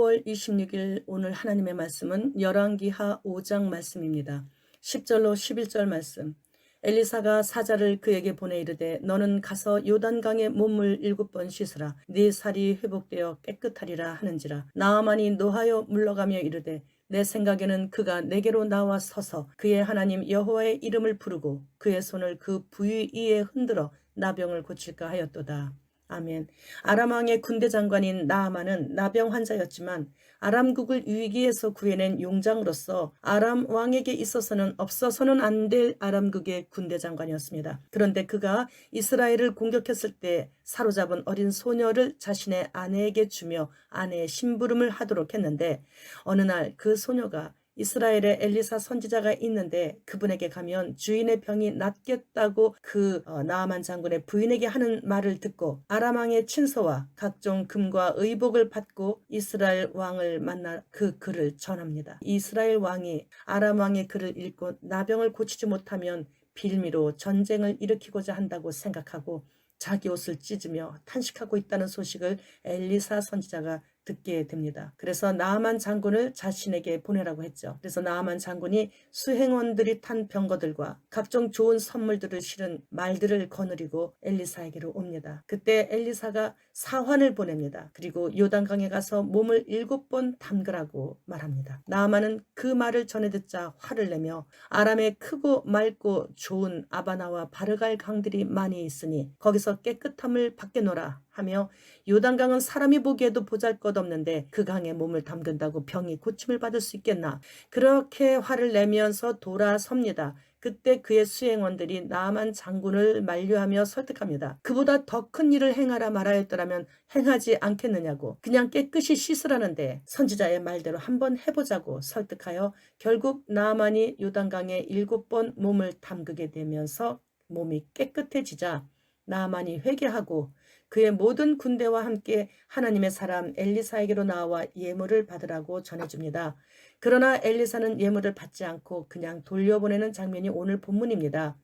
5월 26일 오늘 하나님의 말씀은 열왕기하 5장 말씀입니다. 10절로 11절 말씀. 엘리사가 사자를 그에게 보내 이르되 너는 가서 요단강에 몸을 7번 씻으라. 네 살이 회복되어 깨끗하리라 하는지라. 나아만이 노하여 물러가며 이르되 내 생각에는 그가 내게로 나와 서서 그의 하나님 여호와의 이름을 부르고 그의 손을 그 부위 위에 흔들어 나병을 고칠까 하였도다. 아멘. 아람 왕의 군대 장관인 나아만은 나병 환자였지만 아람국을 위기에서 구해낸 용장으로서 아람 왕에게 있어서는 없어서는 안 될 아람국의 군대 장관이었습니다. 그런데 그가 이스라엘을 공격했을 때 사로잡은 어린 소녀를 자신의 아내에게 주며 아내의 심부름을 하도록 했는데 어느 날 그 소녀가 이스라엘에 엘리사 선지자가 있는데 그분에게 가면 주인의 병이 낫겠다고 나아만 장군의 부인에게 하는 말을 듣고 아람 왕의 친서와 각종 금과 의복을 받고 이스라엘 왕을 만나 그 글을 전합니다. 이스라엘 왕이 아람 왕의 글을 읽고 나병을 고치지 못하면 빌미로 전쟁을 일으키고자 한다고 생각하고 자기 옷을 찢으며 탄식하고 있다는 소식을 엘리사 선지자가 듣게 됩니다. 그래서 나아만 장군을 자신에게 보내라고 했죠. 그래서 나아만 장군이 수행원들이 탄 병거들과 각종 좋은 선물들을 실은 말들을 거느리고 엘리사에게로 옵니다. 그때 엘리사가 사환을 보냅니다. 그리고 요단강에 가서 몸을 7번 담그라고 말합니다. 나아만은 그 말을 전해 듣자 화를 내며 아람에 크고 맑고 좋은 아바나와 바르갈 강들이 많이 있으니 거기서 깨끗함을 받게노라 하며 요단강은 사람이 보기에도 보잘것없는데 그 강에 몸을 담근다고 병이 고침을 받을 수 있겠나. 그렇게 화를 내면서 돌아섭니다. 그때 그의 수행원들이 나아만 장군을 만류하며 설득합니다. 그보다 더 큰 일을 행하라 말하였더라면 행하지 않겠느냐고. 그냥 깨끗이 씻으라는데 선지자의 말대로 한번 해보자고 설득하여 결국 나아만이 요단강에 7번 몸을 담그게 되면서 몸이 깨끗해지자 나아만이 회개하고 그의 모든 군대와 함께 하나님의 사람 엘리사에게로 나와 예물을 받으라고 전해줍니다. 그러나 엘리사는 예물을 받지 않고 그냥 돌려보내는 장면이 오늘 본문입니다.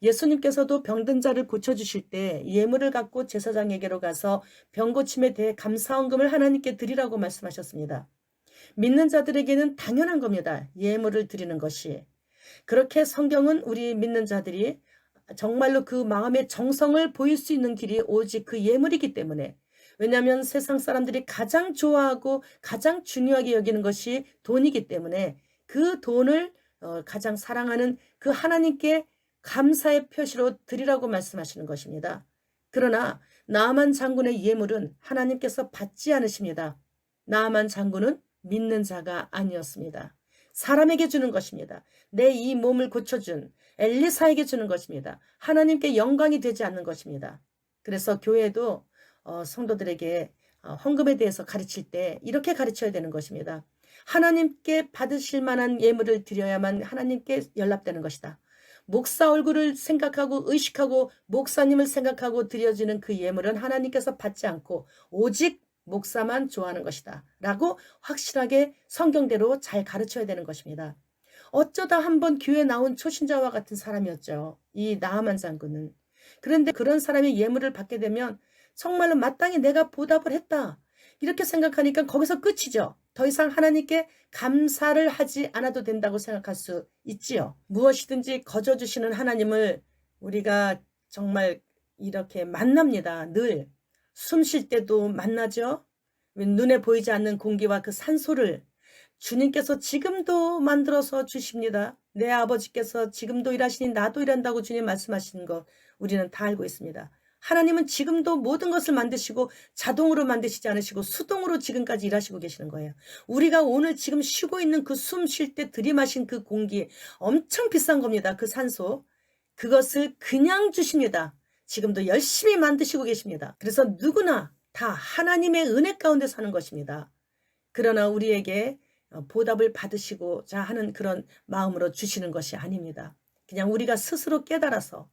예수님께서도 병든 자를 고쳐주실 때 예물을 갖고 제사장에게로 가서 병 고침에 대해 감사헌금을 하나님께 드리라고 말씀하셨습니다. 믿는 자들에게는 당연한 겁니다. 예물을 드리는 것이. 그렇게 성경은 우리 믿는 자들이 정말로 그 마음의 정성을 보일 수 있는 길이 오직 그 예물이기 때문에, 왜냐하면 세상 사람들이 가장 좋아하고 가장 중요하게 여기는 것이 돈이기 때문에 그 돈을 가장 사랑하는 그 하나님께 감사의 표시로 드리라고 말씀하시는 것입니다. 그러나 나아만 장군의 예물은 하나님께서 받지 않으십니다. 나아만 장군은 믿는 자가 아니었습니다. 사람에게 주는 것입니다. 내 이 몸을 고쳐준 엘리사에게 주는 것입니다. 하나님께 영광이 되지 않는 것입니다. 그래서 교회도 성도들에게 헌금에 대해서 가르칠 때 이렇게 가르쳐야 되는 것입니다. 하나님께 받으실 만한 예물을 드려야만 하나님께 연락되는 것이다. 목사 얼굴을 생각하고 의식하고 목사님을 생각하고 드려지는 그 예물은 하나님께서 받지 않고 오직 목사만 좋아하는 것이다 라고 확실하게 성경대로 잘 가르쳐야 되는 것입니다. 어쩌다 한번 교회 나온 초신자와 같은 사람이었죠. 이 나아만 장군은. 그런데 그런 사람이 예물을 받게 되면 정말로 마땅히 내가 보답을 했다 이렇게 생각하니까 거기서 끝이죠. 더 이상 하나님께 감사를 하지 않아도 된다고 생각할 수 있지요. 무엇이든지 거저주시는 하나님을 우리가 정말 이렇게 만납니다. 늘. 숨 쉴 때도 만나죠. 눈에 보이지 않는 공기와 그 산소를 주님께서 지금도 만들어서 주십니다. 내 아버지께서 지금도 일하시니 나도 일한다고 주님 말씀하시는 거 우리는 다 알고 있습니다. 하나님은 지금도 모든 것을 만드시고 자동으로 만드시지 않으시고 수동으로 지금까지 일하시고 계시는 거예요. 우리가 오늘 지금 쉬고 있는 그 숨 쉴 때 들이마신 그 공기 엄청 비싼 겁니다. 그 산소. 그것을 그냥 주십니다. 지금도 열심히 만드시고 계십니다. 그래서 누구나 다 하나님의 은혜 가운데 사는 것입니다. 그러나 우리에게 보답을 받으시고자 하는 그런 마음으로 주시는 것이 아닙니다. 그냥 우리가 스스로 깨달아서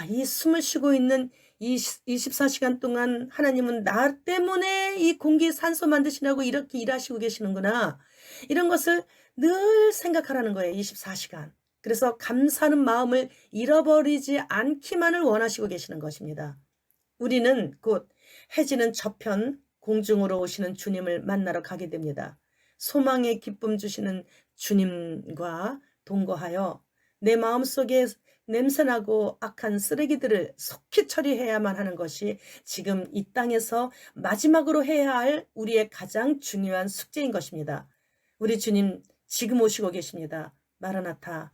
이 숨을 쉬고 있는 이 24시간 동안 하나님은 나 때문에 이 공기 산소 만드시라고 이렇게 일하시고 계시는구나. 이런 것을 늘 생각하라는 거예요. 24시간. 그래서 감사하는 마음을 잃어버리지 않기만을 원하시고 계시는 것입니다. 우리는 곧 해지는 저편 공중으로 오시는 주님을 만나러 가게 됩니다. 소망의 기쁨 주시는 주님과 동거하여 내 마음속에 냄새나고 악한 쓰레기들을 속히 처리해야만 하는 것이 지금 이 땅에서 마지막으로 해야 할 우리의 가장 중요한 숙제인 것입니다. 우리 주님 지금 오시고 계십니다. 마라나타.